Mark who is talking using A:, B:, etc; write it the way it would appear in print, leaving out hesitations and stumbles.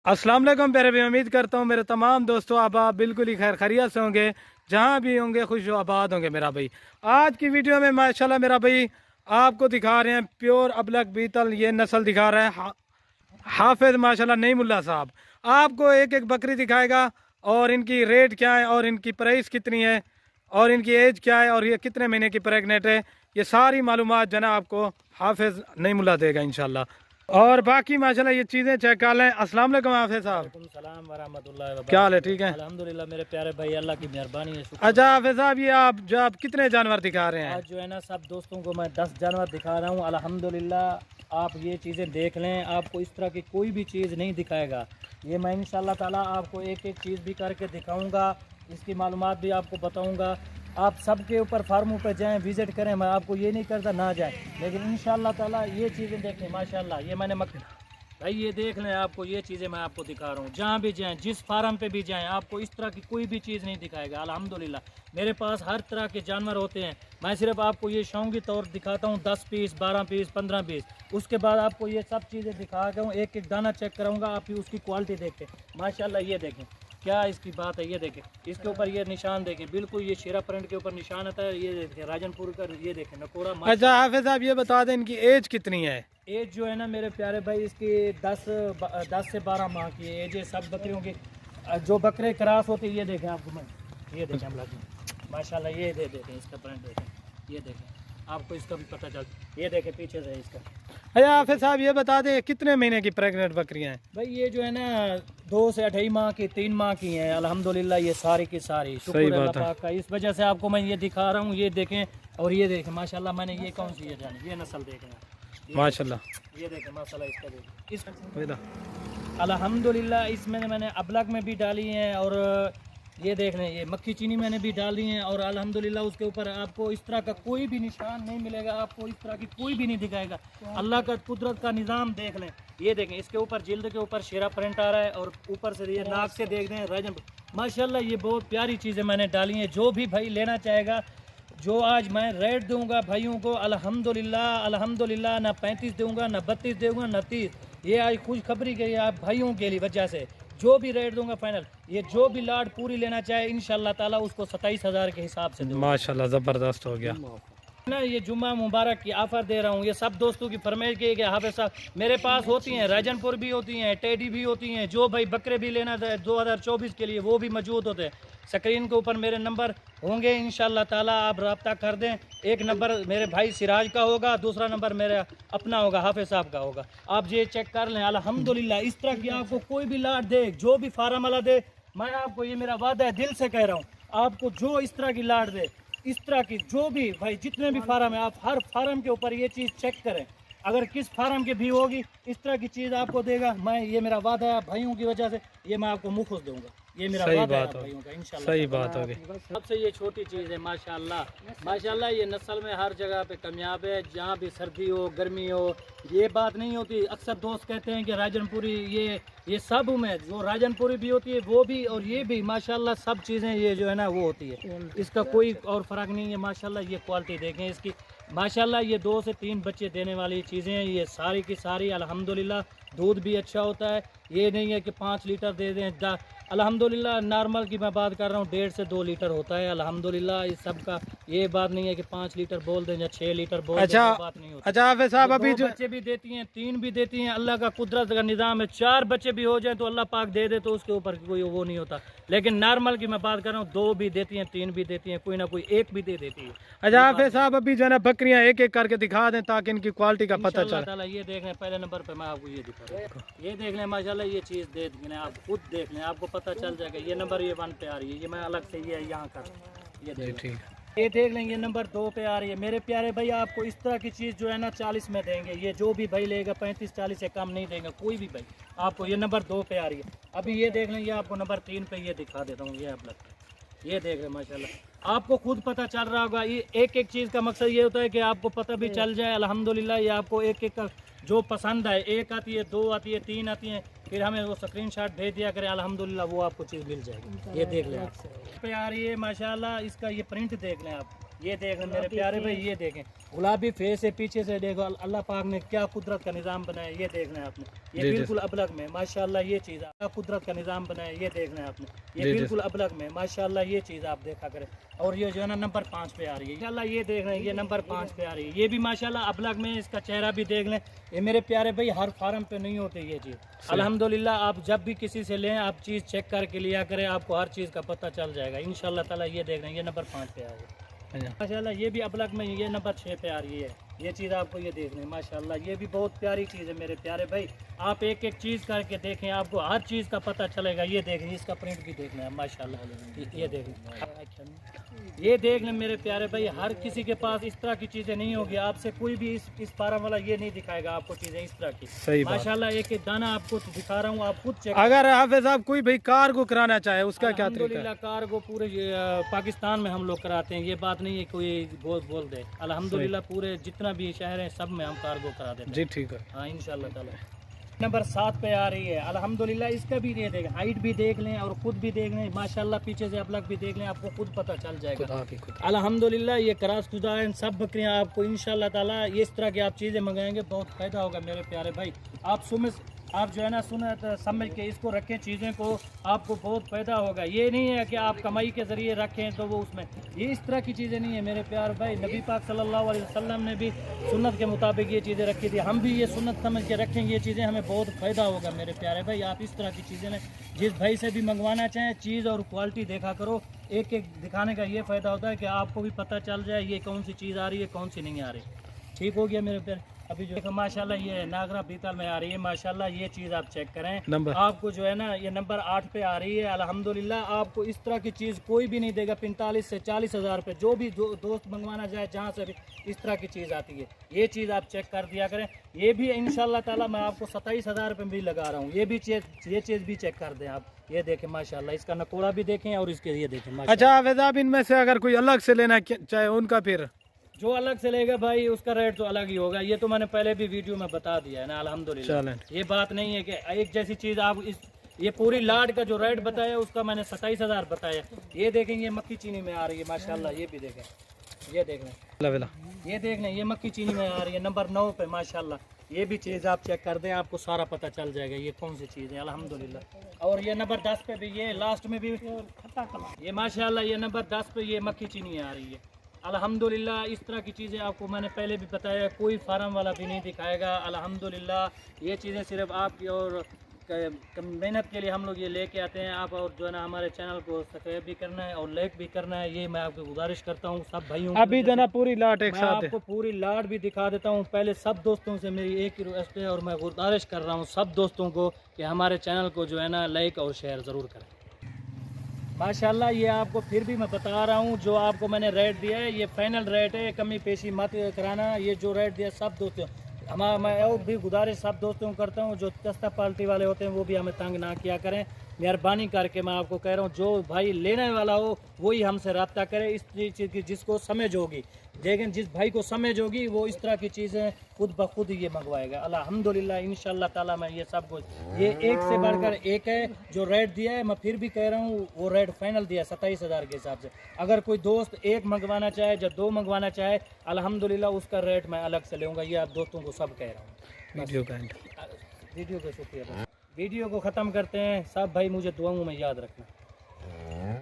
A: अस्सलाम वालेकुम प्यारे भाई, उम्मीद करता हूँ मेरे तमाम दोस्तों आप बिल्कुल ही खैर खैरियत से होंगे, जहाँ भी होंगे खुश आबाद होंगे मेरा भाई। आज की वीडियो में माशाल्लाह मेरा भाई आपको दिखा रहे हैं प्योर अबलक बीतल, ये नस्ल दिखा रहा है हाफिज माशाल्लाह नईमुल्लाह साहब। आपको एक एक बकरी दिखाएगा और इनकी रेट क्या है और इनकी प्राइस कितनी है और इनकी एज क्या है और ये कितने महीने की प्रेगनेंट है, ये सारी मालूमात जो है ना आपको हाफिज नईमुल्लाह देगा इंशाल्लाह। और बाकी माशाल्लाह ये चीज़ें चेक कर लें। अस्सलाम वालेकुम हाफिज साहब,
B: सलाम वरहमतुल्लाहि वबरकातुहू।
A: क्या हाल है? ठीक है
B: अल्हम्दुलिल्लाह मेरे प्यारे भाई, अल्लाह की मेहरबानी है।
A: अच्छा हाफिज साहब, ये आप कितने जानवर दिखा रहे हैं?
B: आज जो है ना सब दोस्तों को मैं 10 जानवर दिखा रहा हूँ। अल्हम्दुलिल्लाह आप ये चीज़ें देख लें, आपको इस तरह की कोई भी चीज़ नहीं दिखाएगा। ये मैं इंशाल्लाह ताला आपको एक एक चीज़ भी करके दिखाऊंगा, इसकी मालूमात भी आपको बताऊंगा। आप सबके ऊपर फार्मों पर जाएं, विज़िट करें, मैं आपको ये नहीं करता ना जाएं, लेकिन इंशाल्लाह ताला ये चीज़ें देखें। माशाल्लाह ये मैंने भाई ये देख लें, आपको ये चीज़ें मैं आपको दिखा रहा हूँ। जहाँ भी जाएं, जिस फार्म पे भी जाएं, आपको इस तरह की कोई भी चीज़ नहीं दिखाएगा। अल्हम्दुलिल्लाह मेरे पास हर तरह के जानवर होते हैं। मैं सिर्फ आपको ये शौकी तौर दिखाता हूँ, 10 पीस 12 पीस 15 पीस। उसके बाद आपको ये सब चीज़ें दिखा के हूँ, एक एक दाना चेक कराऊँगा, आप उसकी क्वालिटी देखें। माशाल्लाह ये देखें क्या इसकी बात है। ये देखें इसके ऊपर ये निशान देखें, बिल्कुल ये शेरा प्रिंट के ऊपर निशान आता है। ये देखें राजनपुर का, ये देखें नकोड़ा।
A: अच्छा हाफिज साहब ये बता दें इनकी एज कितनी है?
B: एज जो है ना मेरे प्यारे भाई, इसकी 10 से 12 माह की एज है। सब बकरियों की जो बकरे क्रॉस होते हैं, ये देखें आपको मैं, ये देखें हम लोग माशाल्लाह, ये देखें इसका प्रिंट देखें, ये देखें आपको इसका भी पता चल। ये देखें पीछे से इसका।
A: अच्छा हाफिज साहब ये बता दें कितने महीने की प्रेग्नेंट बकरियां हैं?
B: भाई ये जो है ना 2 से 2.5 माह की, 3 माह की हैं। अल्हम्दुलिल्लाह ये सारी की सारी शुक्र है अल्लाह पाक का। इस वजह से आपको मैं ये दिखा रहा हूँ। ये देखें और ये देखें माशाल्लाह, मैंने ये कौन सी है जानी, ये नस्ल देखें
A: माशाल्लाह,
B: ये देखें माशाल्लाह इसका देखें इस अल्हम्दुलिल्लाह इसमें मैंने अबलग में भी डाली हैं और ये देख लें ये मक्खी चीनी मैंने भी डाली हैं। और अल्हम्दुलिल्लाह उसके ऊपर आपको इस तरह का कोई भी निशान नहीं मिलेगा, आपको इस तरह की कोई भी नहीं दिखाएगा। अल्लाह का कुदरत का निज़ाम देख लें। ये देखें इसके ऊपर जिल्द के ऊपर शेरा प्रिंट आ रहा है और ऊपर से ये नाक से देख दें राजन। माशाल्लाह ये बहुत प्यारी चीज़ें मैंने डाली हैं। जो भी भाई लेना चाहेगा, जो आज मैं रेट दूंगा भाइयों को, अल्हम्दुलिल्लाह अल्हम्दुलिल्लाह, ना 35 दूंगा, ना 32 दूंगा, ना 30। ये आज खुशखबरी के आप भाइयों के लिए वजह से जो भी रेट दूंगा फाइनल, ये जो भी लाट पूरी लेना चाहे इंशाल्लाह ताला उसको 27,000 के हिसाब से दूंगा।
A: माशाल्लाह जबरदस्त हो गया
B: ना ये जुम्मा मुबारक की ऑफर दे रहा हूँ। ये सब दोस्तों की फरमाइश की कि हाफिज साहब मेरे पास होती हैं, राजनपुर भी होती हैं, टेडी भी होती हैं। जो भाई बकरे भी लेना था 2024 के लिए वो भी मौजूद होते हैं। स्क्रीन के ऊपर मेरे नंबर होंगे इंशाल्लाह ताला, आप रब्ता कर दें। एक नंबर मेरे भाई सिराज का होगा, दूसरा नंबर मेरा अपना होगा, हाफिज साहब का होगा। आप ये चेक कर लें। अल्हम्दुलिल्लाह इस तरह की आपको कोई भी लाट दे, जो भी फार्म वाला दे, मैं आपको ये मेरा वादा है, दिल से कह रहा हूँ, आपको जो इस तरह की लाट दे, इस तरह की जो भी भाई जितने भी फार्म है, आप हर फार्म के ऊपर ये चीज़ चेक करें। अगर किस फार्म की भी होगी इस तरह की चीज़ आपको देगा। मैं ये मेरा वादा है भाइयों की वजह से, ये मैं आपको मुफ्त दूंगा। ये मेरा वादा है भाइयों का इंशाल्लाह।
A: सही बात होगी।
B: सबसे ये छोटी चीज़ है माशाल्लाह माशाल्लाह। ये नस्ल में हर जगह पे कामयाब है, जहाँ भी सर्दी हो गर्मी हो, ये बात नहीं होती। अक्सर दोस्त कहते हैं कि राजनपुरी, ये सब में जो राजनपुरी भी होती है वो भी और ये भी माशाल्लाह सब चीज़ें ये जो है ना वो होती है। इसका कोई और फ़र्क नहीं है माशाल्लाह। ये क्वालिटी देखें इसकी माशाल्लाह। ये 2 से 3 बच्चे देने वाली चीज़ें हैं ये सारी की सारी। अल्हम्दुलिल्लाह दूध भी अच्छा होता है। ये नहीं है कि 5 लीटर दे दें। अल्हम्दुलिल्लाह नॉर्मल की मैं बात कर रहा हूँ, 1.5 से 2 लीटर होता है अल्हम्दुलिल्लाह। इस सब का ये बात नहीं है कि 5 लीटर बोल दें या 6 लीटर बोल
A: अच्छा
B: दें, बात नहीं होती।
A: अच्छा हाफिज साहब अभी
B: 2 बच्चे भी देती हैं, 3 भी देती हैं, अल्लाह का कुदरत का निज़ाम है। 4 बच्चे भी हो जाए तो अल्लाह पाक दे दे, तो उसके ऊपर कोई वो नहीं होता। लेकिन नॉर्मल की मैं बात कर रहा हूँ, 2 भी देती हैं, 3 भी देती हैं, कोई ना कोई एक भी दे देती है।
A: अच्छा हाफिज साहब अभी जो है ना बकरियां एक एक करके दिखा दें ताकि इनकी क्वालिटी का पता चले।
B: ये देख लें पहले नंबर पे मैं आपको ये दिखा रहा हूँ, ये देख लें माशाल्लाह। ये चीज़ देख लें, आप खुद देख लें, आपको पता चल जाएगा। ये नंबर ये 1 पे आ रही है, ये मैं अलग से ये यहाँ कर ये देख
A: ठीक
B: ये देख लें। ये नंबर 2 पे आ रही है। मेरे प्यारे भाई आपको इस तरह की चीज़ जो है ना 40 में देंगे। ये जो भी भाई लेगा 35-40 से कम नहीं देंगे कोई भी भाई आपको। ये नंबर 2 पे आ रही है। अभी ये देख लें, ये आपको नंबर 3 पे ये दिखा देता हूँ। ये आप ये देख लें माशाल्लाह, आपको खुद पता चल रहा होगा। ये एक एक चीज़ का मकसद ये होता है कि आपको पता भी चल जाए। अल्हम्दुलिल्लाह ये आपको एक एक का जो पसंद है, 1 आती है, 2 आती है, 3 आती है, फिर हमें वो स्क्रीनशॉट भेज दिया करें। अल्हम्दुलिल्लाह वो आपको चीज़ मिल जाएगी। ये देख लें आप पे आ रही है माशाल्लाह। इसका ये प्रिंट देख लें आप, ये देखें मेरे प्यारे भाई, ये देखें गुलाबी फेस है, पीछे से देखो अल्लाह पाक ने क्या कुदरत का निज़ाम बनाया, ये देखना है आपने, ये बिल्कुल अबलग में माशाल्लाह ये चीज़ क्या कुदरत का निज़ाम बनाया, ये देखना है आपने, ये बिल्कुल अबलग में माशाल्लाह ये चीज़ आप देखा करें। और ये जो है ना नंबर 5 पे आ रही है माशाल्लाह, ये देख रहे हैं ये नंबर 5 पे आ रही है, ये भी माशाल्लाह अबलग में, इसका चेहरा भी देख लें। ये मेरे प्यारे भाई हर फार्म पे नहीं होती ये चीज़, अल्हम्दुलिल्लाह आप जब भी किसी से लें आप चीज़ चेक करके लिया करें, आपको हर चीज़ का पता चल जाएगा इंशाल्लाह ताला। ये देख रहे हैं ये नंबर 5 पे आ रही है माशाल्लाह, ये भी अबलग में, ये नंबर 6 पे आ रही है ये चीज़ आपको ये देख रहे हैं माशाल्लाह, ये भी बहुत प्यारी चीज़ है मेरे प्यारे भाई। आप एक एक चीज़ करके देखें, आपको हर चीज़ का पता चलेगा। ये देखें इसका प्रिंट भी देख लें माशाल्लाह, ये देखें, ये देख लें मेरे प्यारे भाई, हर किसी के पास इस तरह की चीज़ें नहीं होगी। आपसे कोई भी इस फार्म वाला ये नहीं दिखाएगा आपको चीज़ें इस तरह की माशाल्लाह। एक एक दाना आपको दिखा रहा हूँ, आप खुद चेक।
A: अगर हाफिज साहब कोई भाई कार्गो कराना चाहे उसका क्या तरीका है?
B: कार्गो पूरे पाकिस्तान में हम लोग कराते हैं, ये बात नहीं है कोई बोल दे, अल्हम्दुलिल्लाह पूरे जितना भी शहर है सब में हम कार्गो करा देते हैं
A: जी, ठीक है।
B: हाँ इंशाल्लाह ताला। नंबर 7 पे आ रही है अल्हम्दुलिल्लाह, इसका भी ये देखें, हाइट भी देख लें और खुद भी देख लें माशाल्लाह, पीछे से अबलग भी देख लें, आपको खुद पता चल जाएगा अल्हम्दुलिल्लाह। ये क्रॉस खुदा है सब बकरियां आपको इंशाल्लाह ताला, इस तरह की आप चीज़ें मंगाएंगे बहुत फ़ायदा होगा मेरे प्यारे भाई। आप जो है ना सुन समझ के इसको रखें चीज़ें को, आपको बहुत फ़ायदा होगा। ये नहीं है कि आप कमाई के ज़रिए रखें तो वो उसमें, ये इस तरह की चीज़ें नहीं है मेरे प्यार भाई। नबी पाक सल्लल्लाहु अलैहि वसल्लम ने भी सुन्नत के मुताबिक ये चीज़ें रखी थी, हम भी ये सुन्नत समझ के रखेंगे, ये चीज़ें हमें बहुत फ़ायदा होगा मेरे प्यारे भाई। आप इस तरह की चीज़ें ने जिस भाई से भी मंगवाना चाहें, चीज़ और क्वालिटी देखा करो, एक एक दिखाने का ये फ़ायदा होता है कि आपको भी पता चल जाए ये कौन सी चीज़ आ रही है कौन सी नहीं आ रही। ठीक हो गया मेरे प्यारे। अभी जो है माशाल्लाह ये नागरा बीतल में आ रही है माशाल्लाह, ये चीज़ आप चेक करें। आपको जो है ना ये नंबर 8 पे आ रही है अल्हम्दुलिल्लाह। आपको इस तरह की चीज़ कोई भी नहीं देगा 45 से 40 हज़ार रुपये, जो भी दोस्त मंगवाना जाए जहाँ से भी इस तरह की चीज़ आती है, ये चीज़ आप चेक कर दिया करें। ये भी इंशाल्लाह ताला मैं आपको 27 हज़ार रुपये भी लगा रहा हूँ, ये चीज़ भी चेक कर दें आप। ये देखें माशाल्लाह, इसका नकोड़ा भी देखें और इसके ये देखें।
A: अच्छा हाफिज, इनमें से अगर कोई अलग से लेना चाहे उनका फिर
B: जो अलग से लेगा भाई उसका रेट तो अलग ही होगा, ये तो मैंने पहले भी वीडियो में बता दिया है ना अल्हम्दुलिल्लाह। ये बात नहीं है कि एक जैसी चीज़ आप ये पूरी लाड का जो रेट बताया उसका मैंने 27 हज़ार बताया। ये देखेंगे मक्की चीनी में आ रही है माशाल्लाह, ये भी देखें, ये देख लें, ये देख लें, ये मक्की चीनी में आ रही है नंबर 9 पे माशाल्लाह। ये भी चीज़ आप चेक कर दें, आपको सारा पता चल जाएगा ये कौन सी चीज़ है अल्हम्दुलिल्लाह। और ये नंबर 10 पे भी, ये लास्ट में भी ये माशाल्लाह, ये नंबर 10 पे ये मक्की चीनी आ रही है अल्हम्दुलिल्लाह। इस तरह की चीज़ें आपको मैंने पहले भी बताया, कोई फार्म वाला भी नहीं दिखाएगा अल्हम्दुलिल्लाह। ये चीज़ें सिर्फ आपकी और मेहनत के लिए हम लोग ये लेके आते हैं। आप और जो है ना हमारे चैनल को सब्सक्राइब भी करना है और लाइक भी करना है, ये मैं आपको गुजारिश करता हूँ सब भाइयों।
A: अभी जो ना पूरी लाट एक साथ
B: आपको पूरी लाट भी दिखा देता हूँ। पहले सब दोस्तों से मेरी एक ही रिक्वेस्ट है और मैं गुजारिश कर रहा हूँ सब दोस्तों को कि हमारे चैनल को जो है ना लाइक और शेयर ज़रूर करें माशाल्लाह। ये आपको फिर भी मैं बता रहा हूँ, जो आपको मैंने रेट दिया है ये फाइनल रेट है, कमी पेशी मत कराना। ये जो रेट दिया सब दोस्तों मैं और भी गुजारिश सब दोस्तों को करता हूँ, जो सस्ता पार्टी वाले होते हैं वो भी हमें तंग ना किया करें। मेहरबानी करके मैं आपको कह रहा हूँ, जो भाई लेने वाला हो वही हमसे रब्ता करे इस चीज़ की जिसको समझ होगी। लेकिन जिस भाई को समझ होगी वो इस तरह की चीज़ें खुद ब खुद ये मंगवाएगा अल्हम्दुलिल्लाह इंशाल्लाह ताला। मैं ये सब कुछ ये एक से बढ़कर एक है, जो रेट दिया है मैं फिर भी कह रहा हूँ वो रेट फाइनल दिया 27 हज़ार के हिसाब से। अगर कोई दोस्त एक मंगवाना चाहे या 2 मंगवाना चाहे अल्हम्दुलिल्लाह उसका रेट मैं अलग से लूँगा, ये आप दोस्तों को सब कह रहा हूँ। वीडियो का शुक्रिया। वीडियो को ख़त्म करते हैं। सब भाई मुझे दुआओं में याद रखना।